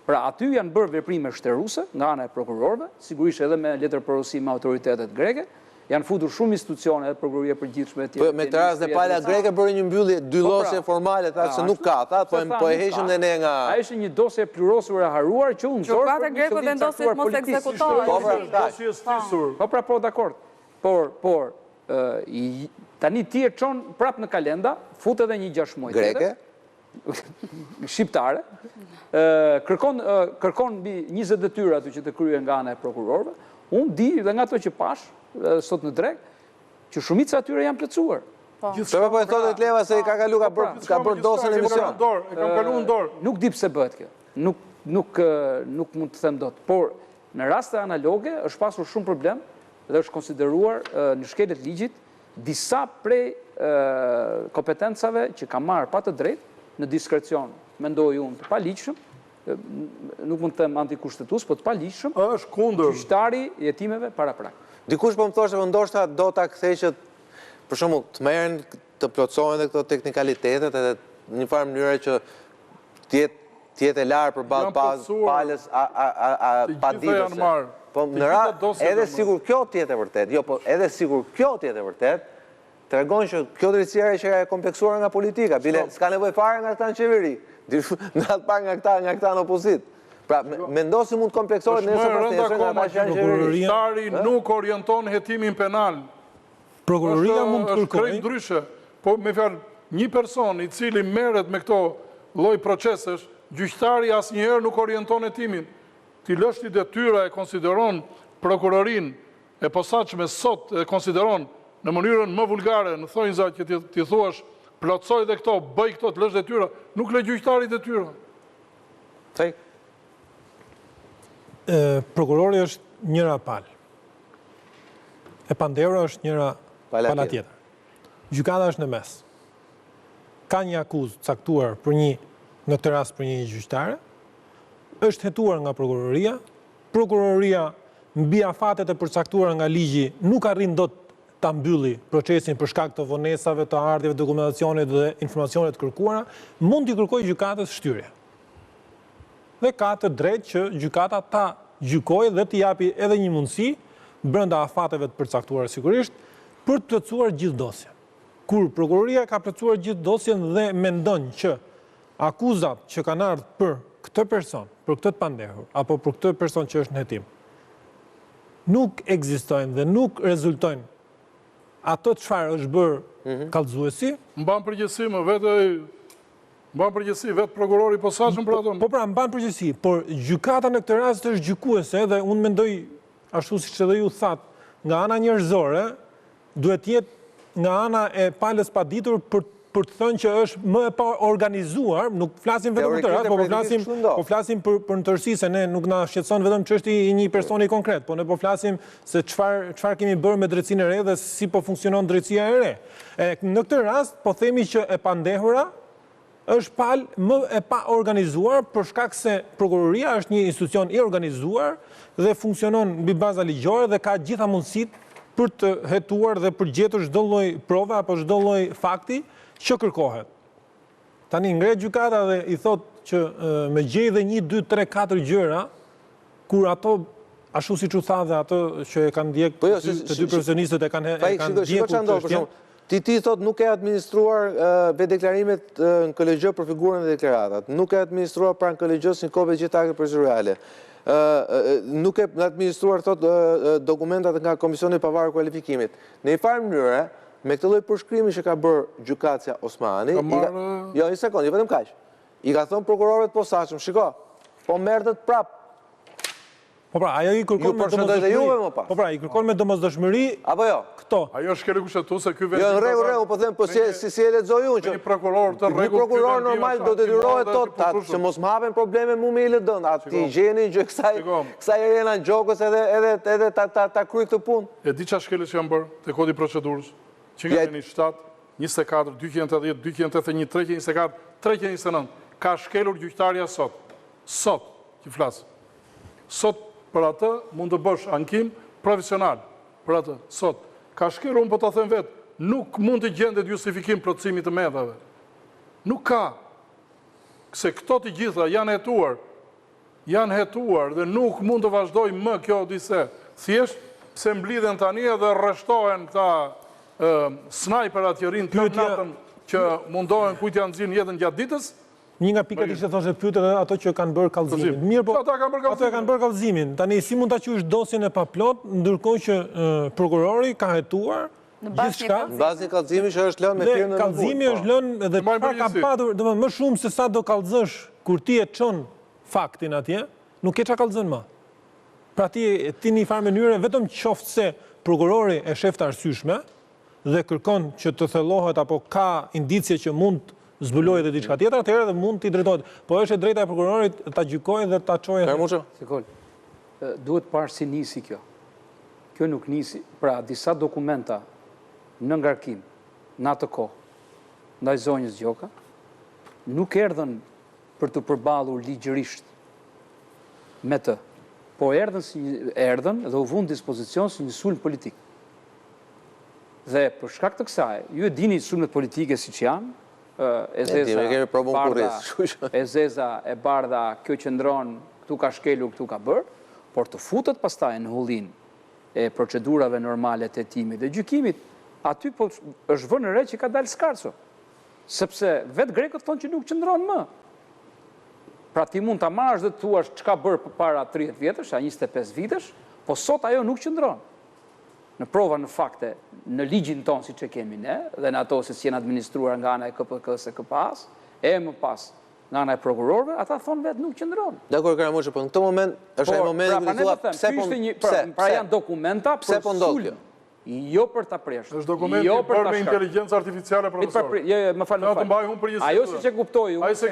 Pra aty janë bërë veprime shteruse nga ana e prokurorëve, sigurisht edhe me letërporosi me autoritetet greke, janë futur shumë institucione edhe prokuroria e përgjithshme e tjerë. Me të rast dhe pala greke bëri një mbyllje dyllosje formale, tha se nuk ka, tha, po e heqëm dhe ne nga. A ishte një dosje plurosur e haruar që unë zorë Gjykata greke vendoset mos ekzekutohet. Po pra, po, dakord. Por tani ti e çon prap në kalenda, fut edhe një 6 muaj greke shqiptare, kërkon mbi 20 detyra aty që të kryen nga ana e prokurorëve. Unë di dhe nga ato që pash sot në drek, që shumica atyre janë plotësuar. Po e thotë Leva se ka kalu ka bërë dosën e emision. E kam kalu në dorë. Nuk di pse bëhet kjo. Nuk mund të them dot, por në raste analoge është pasur shumë problem dhe është konsideruar në shkelet ligjit disa prej kompetencave që ka marrë pa të drejtë në diskrecion, mendoj unë, të paligjshëm, nuk mund të them antikushtetues, po të paligjshëm, është kundër gjyqtari i hetimeve paraprak. Dikush po më thoshte se ndoshta do ta kthej që për shembull të merren të plotësohen edhe këto teknikalitetet edhe në një farë mënyrë që të jetë e larë përballë palës paditëse. Po në rast edhe sigur kjo të jetë e vërtet, jo po edhe sigur kjo të jetë e vërtet, tregon që kjo drejtësia që e kompleksuar nga politika, bile s'ka nevojë fare nga këta në qeveri, nga këta në opozit. Pra, mendo si mund të kompleksohet nëse pas nesër nga ata që janë qeveri. Gjyqtari nuk orienton hetimin penal. Prokuroria mund të është krejt ndryshe. Po me fjalë, një person i cili merret me këto lloj procesesh, gjyqtari asnjëherë nuk orienton hetimin. Ti lësh ti detyra e konsideron prokurorin e posaçme sot e konsideron në mënyrën më vulgare, në thonjza që ti thuash plotësoj dhe këto, bëj këto, të lësh detyra, nuk le gjyqtari detyra. Prokurori është njëra palë. E pandera është njëra pala tjetër. Gjykata është në mes. Ka një akuzë caktuar në këtë rast për një gjyqtare, është hetuar nga prokuroria. Prokuroria mbi afatet e përcaktuara nga ligji nuk arrin dot ta mbylli procesin për shkak të vonesave, të ardhjeve, dokumentacionit dhe informacionet kërkuara, mund t'i kërkojë gjykatës shtyrje. Dhe ka të drejtë që gjykata ta gjykojë dhe t'i japi edhe një mundësi brenda afateve të përcaktuara sigurisht për të plotësuar gjithë dosjen. Kur prokuroria ka plotësuar gjithë dosjen dhe mendon që akuzat që kanë ardhur për këtë person, për këtë të pandehur, apo për këtë person që është në hetim, nuk ekzistojnë dhe nuk rezultojnë ato çfarë është bërë kallëzuesi. Mban përgjegjësi vetë prokurori i posaçëm për ato. Po pra, mban përgjegjësi, por gjykata në këtë rast është gjykuese dhe unë mendoj, ashtu siç edhe ju thatë, nga ana njerëzore, duhet jetë nga ana e palës paditur për të thënë që është më e pa organizuar, nuk flasim vetëm për të rast, po flasim për në tërësi, se ne nuk na shqetëson vetëm çështja e një personi konkret, po ne po flasim se çfarë kemi bërë me drejtsinë e re dhe si po funksionon drejtësia e re. Në këtë rast, po themi që e pandehura është palë më e pa organizuar për shkak se prokuroria është një institucion i organizuar dhe funksionon mbi baza ligjore dhe ka gjitha mundësitë për të hetuar dhe për gjetur çdo lloj prove apo çdo lloj fakti që kërkohet. Tani ngre gjykata dhe i thot që me gjej dhe 1, 2, 3, 4 gjëra, kur ato, ashtu siç u tha dhe ato që e kanë ndjek të dy profesionistët e kanë ndjekur. Ti thot nuk e administruar deklarimet në KLG për figurën e deklaratat, nuk e administruar pranë KLG-s një kopje gjithë akte procedurale. Nuk e administruar thot dokumentat nga Komisioni i Pavarur Kualifikimit. Në një farë mënyrë, me këtë lloj përshkrimi që ka bërë gjykatësia Osmani, jo, një sekondë, vetëm kaq. I ka thënë prokurorëve të posaçëm, shiko, po merret prap. Po pra, ajo i kërkon me domosdoshmëri. Po pra, i kërkon me domosdoshmëri. Apo jo? Këto. Ajo është kërë kushtetuese ky vend. Jo, në rregull, po them, po si e lexoj unë që një prokuror të rregull. Një prokuror normal do detyrohet tot që mos m'hapen probleme mu me LD-n, aty gjeni gjë kësaj arena gjokës edhe ta kryej këtë punë. E di çfarë shkelës janë bërë te kodi i procedurës. Që nga jeni 7, 24, 280, 281, 324, 329. Ka shkelur gjyqtarja sot. Sot, që flasë. Sot, për atë, mund të bësh ankim profesional. Për atë, sot. Ka shkelur, unë po të them vetë, nuk mund të gjendet justifikim plotësimit të medhave. Nuk ka. Se këto të gjitha janë hetuar. janë hetuar dhe nuk mund të vazhdoj më kjo odise. Thjesht, pse mblidhen tani edhe rreshtohen këta snajperat që rinë të natën që mundohen kujt janë nxjerrë jetën gjatë ditës. Një nga pikat ishte thoshe pyet edhe ato që kanë bërë kallëzimin. Mirë, po ato e kanë bërë kallëzimin. Tani si mund ta quajsh dosjen e paplot, ndërkohë që prokurori ka hetuar gjithçka. Në bazë të kallëzimit që është lënë me firmën e kallëzimi është lënë dhe çfarë ka patur, domethënë më shumë se sa do kallëzosh kur ti e çon faktin atje, nuk ke çka kallëzon më. Pra ti në një farë mënyrë vetëm qoftë se prokurori e shef të arsyeshme dhe kërkon që të thellohet apo ka indicie që mund zbulojë dhe diçka tjetër, atëherë dhe mund t'i drejtohet. Po është e drejta e prokurorit ta gjykojë dhe ta çojë. Sekol, duhet parë si nisi kjo. Kjo nuk nisi, pra disa dokumenta në ngarkim, në atë kohë, ndaj zonjës Gjoka, nuk erdhën për të përballur ligjërisht me të, po erdhën dhe u vënë dispozicion si një sulm politik. Dhe për shkak të kësaj, ju e dini sulmet politike siç janë, e zeza, e bardha, kjo qëndron, këtu ka shkelur, këtu ka bërë, por të futet pastaj në hullin e procedurave normale të hetimit dhe gjykimit, aty po është vënë re që ka dalë skarco. Sepse vetë grekët thonë që nuk qëndron më. Pra ti mund ta marrësh dhe të thuash çka bërë përpara 30 vjetësh, a 25 vitesh, po sot ajo nuk qëndron. Në prova në fakte, në ligjin tonë si që kemi ne, dhe në ato se si jenë administruar nga ana e KPK-s e KPA-s, e më pas nga ana e prokurorëve, ata thonë vetë nuk qëndron. Dakor, Karamushi, po në këtë moment është ai momenti ku thua pse pra janë dokumenta për sulm. Jo për ta preshur. Është dokumenti për me inteligjencë artificiale, profesor. Më fal. Ajo siç e kuptoj unë, se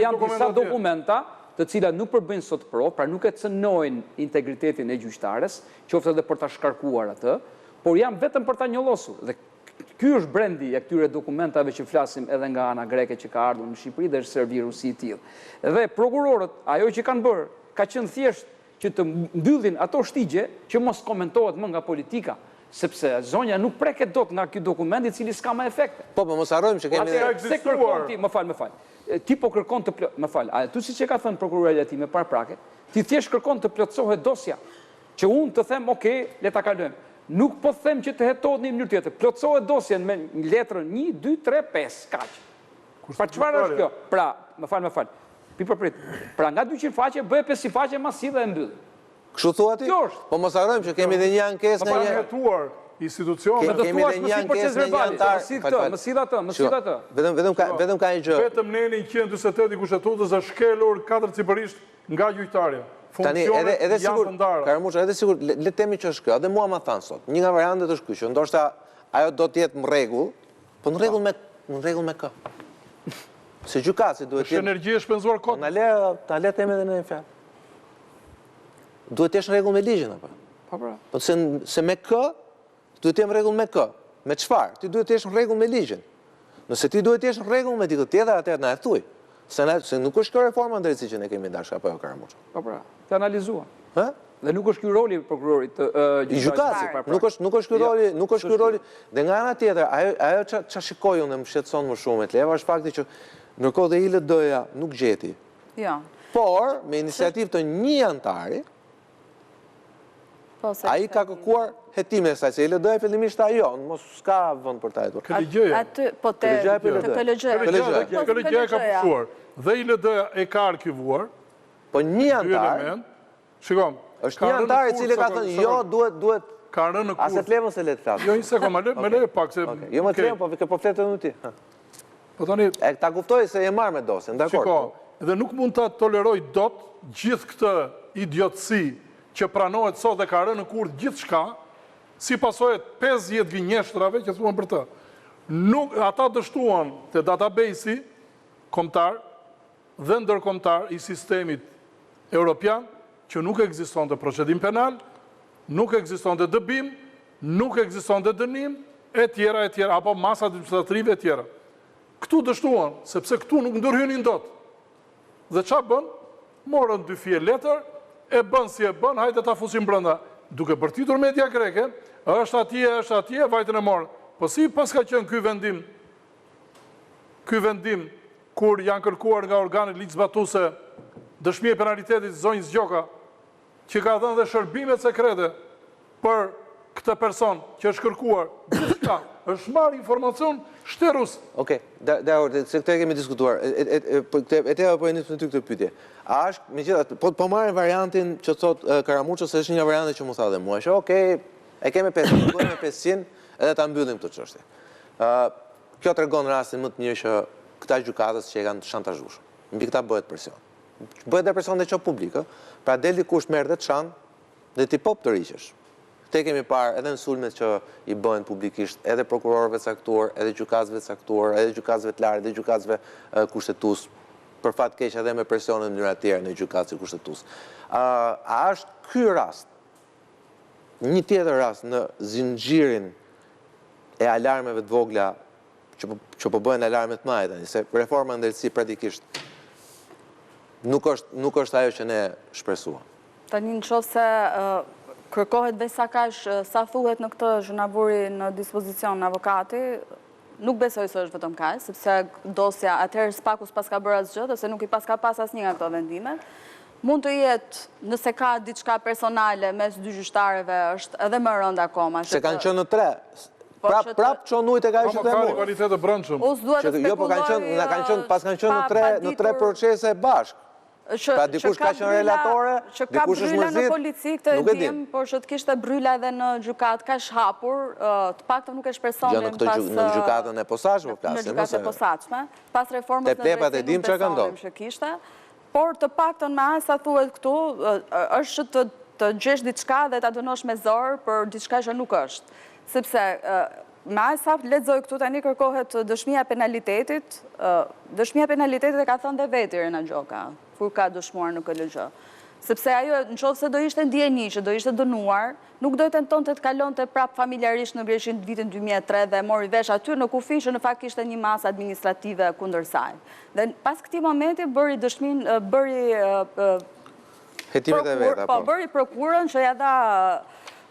janë disa dokumenta të cilat nuk përbëjnë sot provë, pra nuk e cënojnë integritetin e gjyqtares, qoftë edhe për ta shkarkuar atë, por janë vetëm për ta njollosur. Dhe ky është brendi e këtyre dokumentave që flasim edhe nga ana greke që ka ardhur në Shqipëri dhe është serviru si i tillë. Dhe prokurorët, ajo që kanë bërë, ka qenë thjesht që të mbyllin ato shtigje që mos komentohet më nga politika, sepse zonja nuk preket dot nga ky dokument i cili s'ka më efekte. Po mos harrojmë që kemi më fal. Ti po kërkon të më fal, a tu siç e ka thënë prokuroria ti me parprake, ti thjesht kërkon të plotësohet dosja, që unë të them, okay, le ta kalojmë. Nuk po them që të hetohet në një mënyrë tjetër. Plotësohet dosjen me letrën 1, 2, 3, 5, kaq. Pra çfarë është kjo? Pra, më fal. Prit. Pra nga 200 faqe bëhet 500 faqe masi dhe e mbyll. Kështu thua ti? Po mos harrojmë që kemi edhe një ankesë në një hetuar institucion. Kemi edhe një ankesë në një antar. Më sill atë. Vetëm ka një gjë. Vetëm neni 148 i kushtetutës është shkelur 4 cipërisht nga gjyqtarja. Tani edhe sigur, Karamushi, edhe sigur, le të themi që është kjo, edhe mua ma thanë sot. Një nga variantet është kjo, që ndoshta ajo do të jetë në rregull, po në rregull me kë. Se gjykatësi duhet të jetë. Është energji e shpenzuar kot. Ta le të themi edhe në një fjalë. Duhet të jesh në rregull me ligjin apo? Po se me kë, duhet të jem në rregull me kë? Me çfarë? Ti duhet të jesh në rregull me ligjin. Nëse ti duhet të jesh në rregull me dikë tjetër, atëherë na e thuj. Se nuk është kjo reforma në drejtësi që ne kemi dashur apo jo, Karamushi? Po pra, të analizuan. Dhe nuk është ky roli i prokurorit i gjykatësit. Nuk është ky roli. Dhe nga ana tjetër, ajo ç'a shikoj unë më shqetëson më shumë të leva është fakti që ndërkohë dhe ILD-ja nuk gjeti. Jo. Por me iniciativë të një antari, ai ka kërkuar hetimin e saj, se ILD-ja fillimisht ajo, mos s'ka vend për ta hetuar. KLG-ja. Po te KLG-ja ka pushuar. Dhe ILD-ja e ka arkivuar. Po një antar. Shikom. Është një antar i cili ka thënë jo, duhet ka rënë në kurth. Aset levën se le të flas. Jo, një sekond, më le pak se. Jo më të levën, po fletë edhe ti. Po tani e ta kuptoj se e marr me dosjen, dakor. Shiko, dhe nuk mund ta toleroj dot gjithë këtë idiotësi që pranohet sot dhe ka rënë në kurth gjithçka, si pasojë 50 gënjeshtrave që thuan për të. Nuk ata dështuan te database-i kombëtar dhe ndërkombëtar i sistemit evropian që nuk ekzistonte procedim penal, nuk ekzistonte dëbim, nuk ekzistonte dënim, e tjera, apo masa administrative e tjera. Këtu dështuan, sepse këtu nuk ndërhynin dot. Dhe qa bën? Morën 2 fije letër, e bën si e bën, hajde ta fusim brenda. Duke bërtitur media greke, është atje, vajtën e morën. Po si pas ka qenë ky vendim, kur janë kërkuar nga organet ligjzbatuse dëshmi e penalitetit zonjës Gjoka, që ka dhënë dhe shërbimet sekrete për këtë person që është kërkuar, gjithka, është marrë informacion shterus. Oke, se këtë e kemi diskutuar, e te po e njësë në ty këtë pytje. A është, me gjitha, po marrë variantin që thot Karamuqës, se është një variantin që mu tha dhe mua, që okej, e kemi 500, edhe ta mbyllim këtë çështje. Kjo tregon rastin më të mirë që këta gjykatës që e kanë shantazhuar. Mbi këta bëhet presion. Bëhet dhe presion dhe që publik, pra del dikush merr dhe të shan dhe ti pop të riqesh. Te kemi parë edhe në sulmet që i bëhen publikisht edhe prokurorëve caktuar, edhe gjykatësve caktuar, edhe gjykatësve të lartë, edhe gjykatësve kushtetues, për fat keq edhe me presion në mënyra të tjera në gjykatës kushtetues. A është ky rast një tjetër rast në zinxhirin e alarmeve të vogla që po bëhen alarme të mëdha tani, se reforma në drejtësi praktikisht nuk është ajo që ne shpresuam. Tani nëse kërkohet veç sa thuhet në këtë zhunavuri në dispozicion në avokati, nuk besoj se është vetëm kaq, sepse dosja atëherë s'paku s'pas ka bërë asgjë, ose nuk i pas ka pas asnjë nga këto vendimet. Mund të jetë, nëse ka diçka personale mes dy gjyqtarëve, është edhe më rënd akoma. Se kanë qenë në 3. Prap çonujt e ka ishte më ka rivalitet e brendshëm. Jo, po pas kanë qenë në 3 procese bashkë. Pra dikush ka qenë relatore, dikush është mërzit, në polici këtë e dim, por që të kishte bryla edhe në gjykat ka shhapur, të paktën nuk e shpresonim pas... Në gjykatën e posaçme, në gjykatën e posaçme, pas reformës në drejtësi nuk besonim që kishte, por të paktën me aq sa thuhet këtu, është të gjesh diçka dhe ta dënosh me zor për diçka që nuk është. Sepse me aq sa lexoj këtu tani kërkohet dëshmia e penalitetit, dëshmia e penalitetit e ka thënë dhe vetë Irena Gjoka, kur ka dëshmuar në KLG. Sepse ajo, nëse do ishte ndjeni që do ishte dënuar, nuk do të tentonte të kalonte prap familjarisht në Greqinë vitin 2003 dhe mori vesh aty në kufi që në fakt kishte një masë administrative kundër saj. Dhe pas këtij momenti bëri dëshminë, hetimet e veta, po. Bëri prokurën që ja dha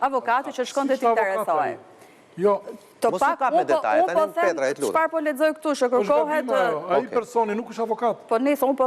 avokati që shkonte të interesojë. Jo, mos u kap me detaje, tani Petra, e lutem. Çfarë po lexoj këtu që kërkohet... Ai personi nuk është avokat. Po nëse unë po